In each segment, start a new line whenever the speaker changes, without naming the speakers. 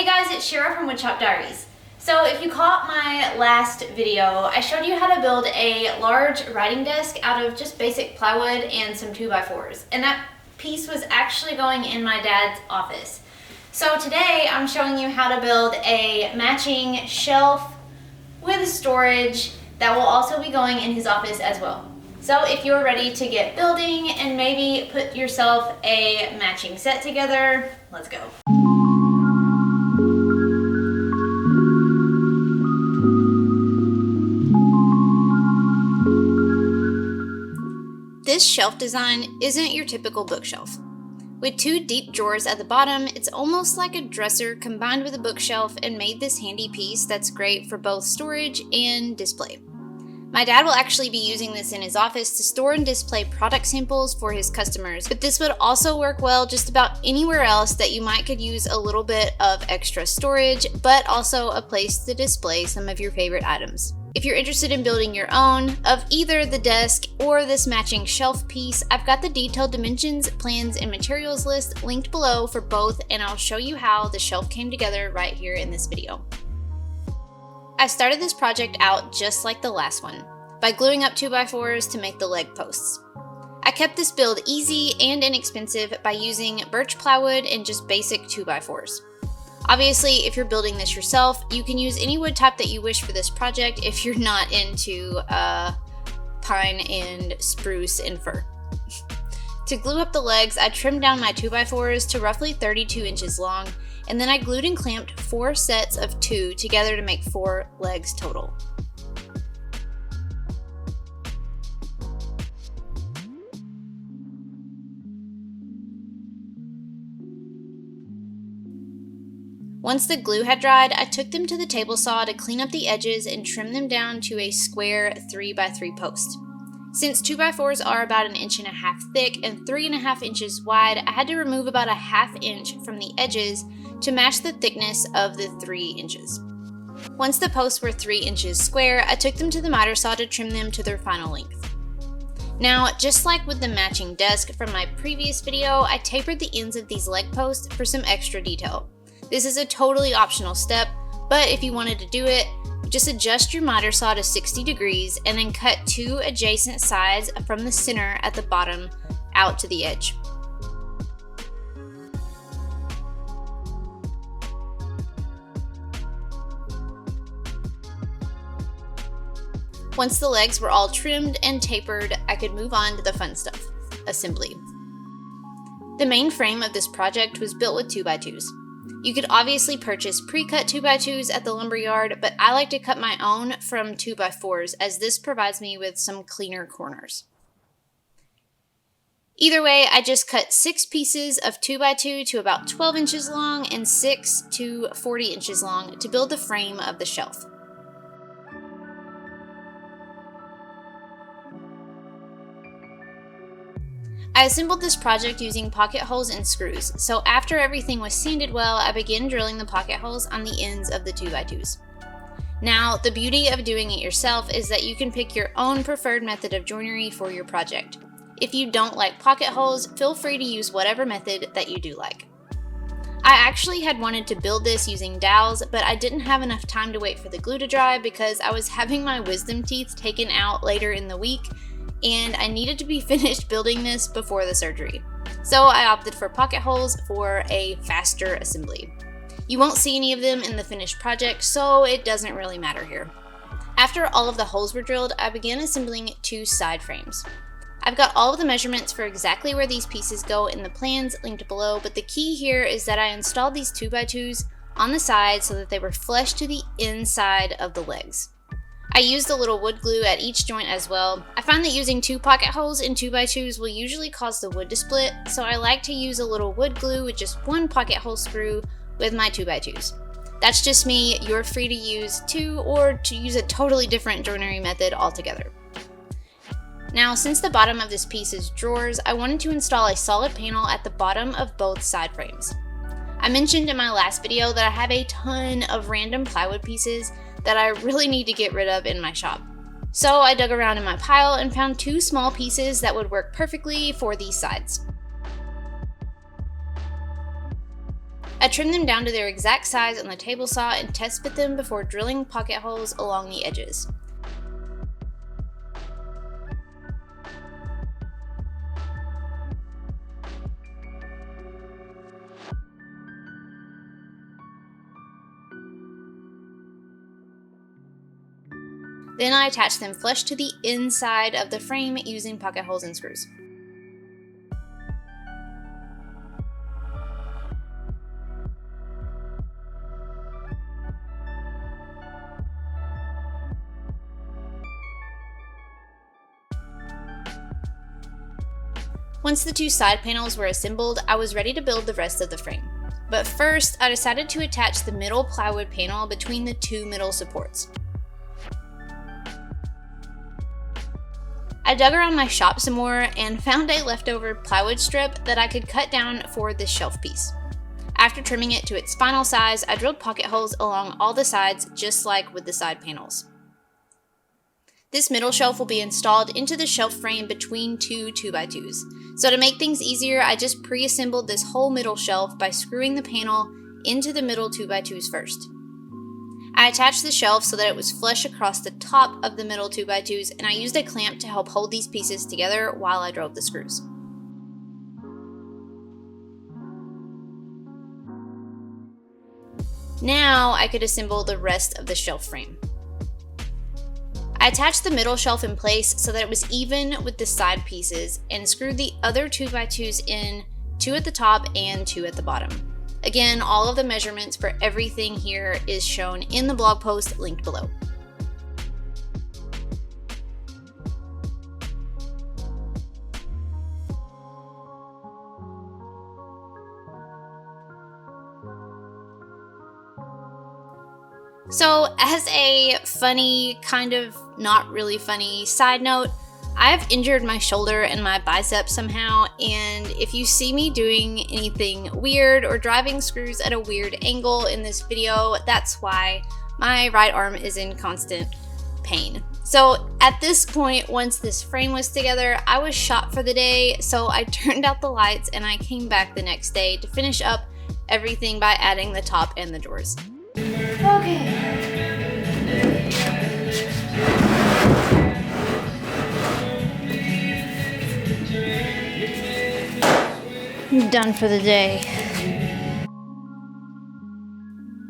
guys, it's Shira from Woodshop Diaries. So if you caught my last video, I showed you how to build a large writing desk out of just basic plywood and some 2x4s. And that piece was actually going in my dad's office. So today I'm showing you how to build a matching shelf with storage that will also be going in his office as well. So if you're ready to get building and maybe put yourself a matching set together, let's go. This shelf design isn't your typical bookshelf. With two deep drawers at the bottom, it's almost like a dresser combined with a bookshelf and made this handy piece that's great for both storage and display. My dad will actually be using this in his office to store and display product samples for his customers, but this would also work well just about anywhere else that you could use a little bit of extra storage, but also a place to display some of your favorite items. If you're interested in building your own of either the desk or this matching shelf piece, I've got the detailed dimensions, plans, and materials list linked below for both, and I'll show you how the shelf came together right here in this video. I started this project out just like the last one, by gluing up 2x4s to make the leg posts. I kept this build easy and inexpensive by using birch plywood and just basic 2x4s. Obviously, if you're building this yourself, you can use any wood type that you wish for this project if you're not into pine and spruce and fir. To glue up the legs, I trimmed down my 2x4s to roughly 32 inches long, and then I glued and clamped 4 sets of 2 together to make 4 legs total. Once the glue had dried, I took them to the table saw to clean up the edges and trim them down to a square 3x3 post. Since 2x4s are about 1.5 inches thick and 3.5 inches wide, I had to remove about 1/2 inch from the edges to match the thickness of the 3 inches. Once the posts were 3 inches square, I took them to the miter saw to trim them to their final length. Now, just like with the matching desk from my previous video, I tapered the ends of these leg posts for some extra detail. This is a totally optional step, but if you wanted to do it, just adjust your miter saw to 60 degrees and then cut 2 adjacent sides from the center at the bottom out to the edge. Once the legs were all trimmed and tapered, I could move on to the fun stuff, assembly. The main frame of this project was built with 2x2s. You could obviously purchase pre-cut 2x2s at the lumberyard, but I like to cut my own from 2x4s as this provides me with some cleaner corners. Either way, I just cut 6 pieces of 2x2 to about 12 inches long and 6 to 40 inches long to build the frame of the shelf. I assembled this project using pocket holes and screws, so after everything was sanded well, I began drilling the pocket holes on the ends of the 2x2s. Now, the beauty of doing it yourself is that you can pick your own preferred method of joinery for your project. If you don't like pocket holes, feel free to use whatever method that you do like. I actually had wanted to build this using dowels, but I didn't have enough time to wait for the glue to dry because I was having my wisdom teeth taken out later in the week, and I needed to be finished building this before the surgery. So I opted for pocket holes for a faster assembly. You won't see any of them in the finished project, so it doesn't really matter here. After all of the holes were drilled, I began assembling 2 side frames. I've got all of the measurements for exactly where these pieces go in the plans linked below, but the key here is that I installed these 2x2s on the side so that they were flush to the inside of the legs. I used a little wood glue at each joint as well. I find that using 2 pocket holes in 2x2s will usually cause the wood to split, so I like to use a little wood glue with just 1 pocket hole screw with my 2x2s. That's just me. You're free to use 2 or to use a totally different joinery method altogether. Now, since the bottom of this piece is drawers, I wanted to install a solid panel at the bottom of both side frames. I mentioned in my last video that I have a ton of random plywood pieces that I really need to get rid of in my shop. So I dug around in my pile and found 2 small pieces that would work perfectly for these sides. I I trimmed them down to their exact size on the table saw and test fit them before drilling pocket holes along the edges. Then I attached them flush to the inside of the frame using pocket holes and screws. Once the two side panels were assembled, I was ready to build the rest of the frame. But first, I decided to attach the middle plywood panel between the two middle supports. I dug around my shop some more and found a leftover plywood strip that I could cut down for this shelf piece. After trimming it to its final size, I drilled pocket holes along all the sides, just like with the side panels. This middle shelf will be installed into the shelf frame between two 2x2s. So to make things easier, I just pre-assembled this whole middle shelf by screwing the panel into the middle 2x2s first. I attached the shelf so that it was flush across the top of the middle 2x2s, and I used a clamp to help hold these pieces together while I drove the screws. Now I could assemble the rest of the shelf frame. I attached the middle shelf in place so that it was even with the side pieces and screwed the other 2x2s in, 2 at the top and 2 at the bottom. Again, all of the measurements for everything here is shown in the blog post linked below. So, as a funny, kind of not really funny side note, I've injured my shoulder and my bicep somehow, and if you see me doing anything weird or driving screws at a weird angle in this video, that's why. My right arm is in constant pain. So at this point, once this frame was together, I was shot for the day, so I turned out the lights and I came back the next day to finish up everything by adding the top and the drawers. Okay. I'm done for the day.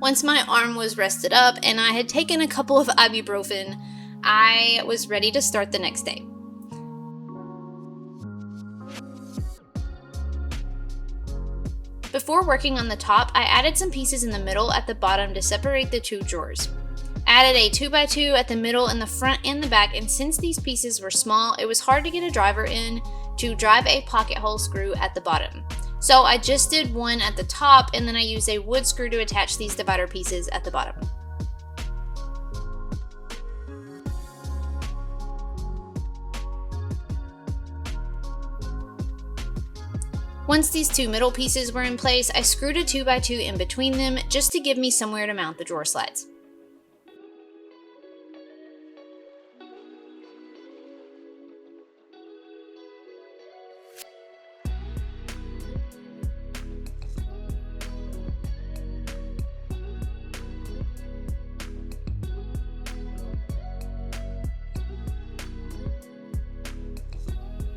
Once my arm was rested up and I had taken a couple of ibuprofen, I was ready to start the next day. Before working on the top, I added some pieces in the middle at the bottom to separate the two drawers. I added a 2x2 at the middle in the front and the back, and since these pieces were small, it was hard to get a driver in to drive a pocket hole screw at the bottom. So I just did one at the top, and then I used a wood screw to attach these divider pieces at the bottom. Once these two middle pieces were in place, I screwed a 2x2 in between them just to give me somewhere to mount the drawer slides.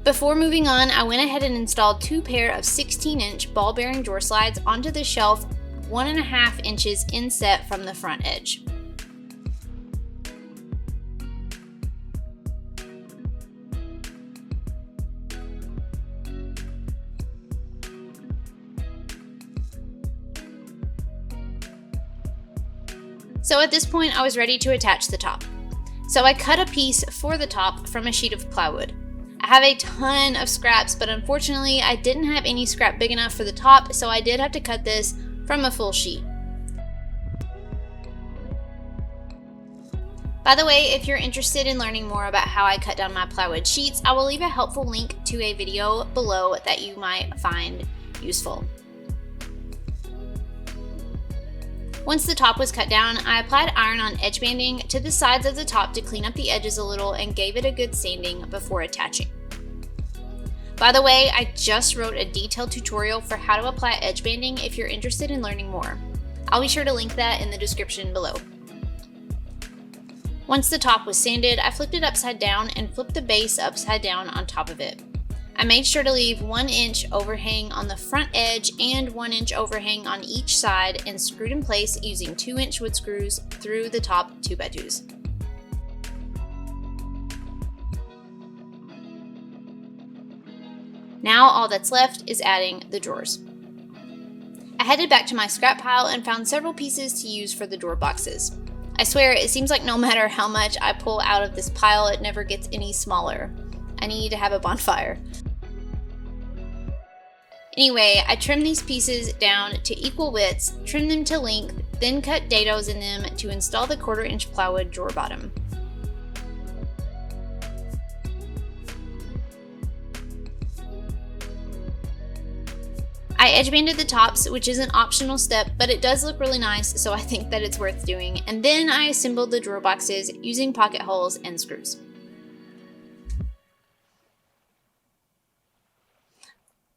Before moving on, I went ahead and installed 2 pair of 16-inch ball bearing drawer slides onto the shelf 1.5 inches inset from the front edge. So at this point, I was ready to attach the top. So I cut a piece for the top from a sheet of plywood. I have a ton of scraps, but unfortunately I didn't have any scrap big enough for the top, so I did have to cut this from a full sheet. By the way, if you're interested in learning more about how I cut down my plywood sheets, I will leave a helpful link to a video below that you might find useful. Once the top was cut down, I applied iron-on edge banding to the sides of the top to clean up the edges a little and gave it a good sanding before attaching. By the way, I just wrote a detailed tutorial for how to apply edge banding if you're interested in learning more. I'll be sure to link that in the description below. Once the top was sanded, I flipped it upside down and flipped the base upside down on top of it. I made sure to leave 1 inch overhang on the front edge and 1 inch overhang on each side and screwed in place using 2-inch wood screws through the top 2x2s. Now all that's left is adding the drawers. I headed back to my scrap pile and found several pieces to use for the drawer boxes. I swear, it seems like no matter how much I pull out of this pile, it never gets any smaller. I need to have a bonfire. Anyway, I trimmed these pieces down to equal widths, trimmed them to length, then cut dados in them to install the 1/4 inch plywood drawer bottom. I edge banded the tops, which is an optional step, but it does look really nice, so I think that it's worth doing. And then I assembled the drawer boxes using pocket holes and screws.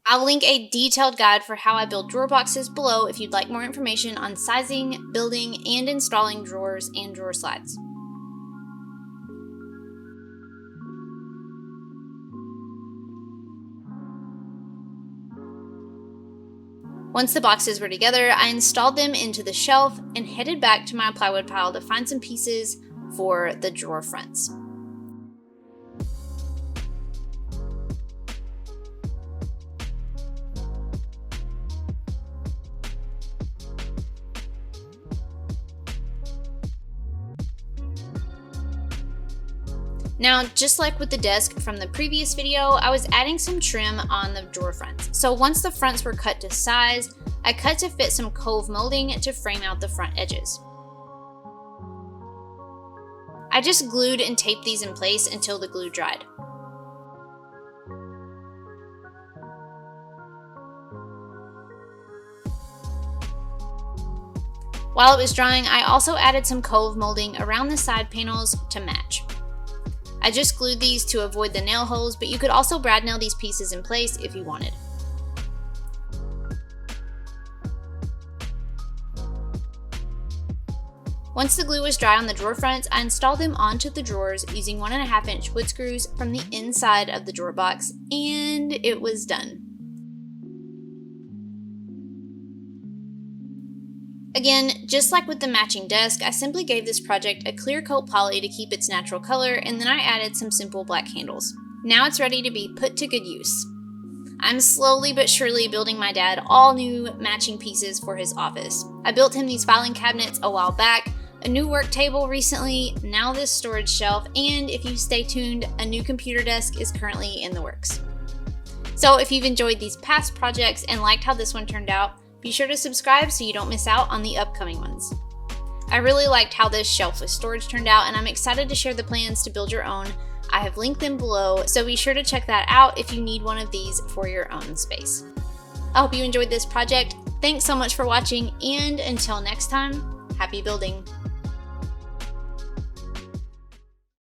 I'll link a detailed guide for how I build drawer boxes below if you'd like more information on sizing, building, and installing drawers and drawer slides. Once the boxes were together, I installed them into the shelf and headed back to my plywood pile to find some pieces for the drawer fronts. Now, just like with the desk from the previous video, I was adding some trim on the drawer fronts. So once the fronts were cut to size, I cut to fit some cove molding to frame out the front edges. I just glued and taped these in place until the glue dried. While it was drying, I also added some cove molding around the side panels to match. I just glued these to avoid the nail holes, but you could also brad nail these pieces in place if you wanted. Once the glue was dry on the drawer fronts, I installed them onto the drawers using 1.5 inch wood screws from the inside of the drawer box, and it was done. Again, just like with the matching desk, I simply gave this project a clear coat poly to keep its natural color, and then I added some simple black handles. Now it's ready to be put to good use. I'm slowly but surely building my dad all new matching pieces for his office. I built him these filing cabinets a while back, a new work table recently, now this storage shelf, and if you stay tuned, a new computer desk is currently in the works. So if you've enjoyed these past projects and liked how this one turned out, be sure to subscribe so you don't miss out on the upcoming ones. I really liked how this shelf with storage turned out, and I'm excited to share the plans to build your own. I have linked them below, so be sure to check that out if you need one of these for your own space. I hope you enjoyed this project. Thanks so much for watching, and until next time, happy building!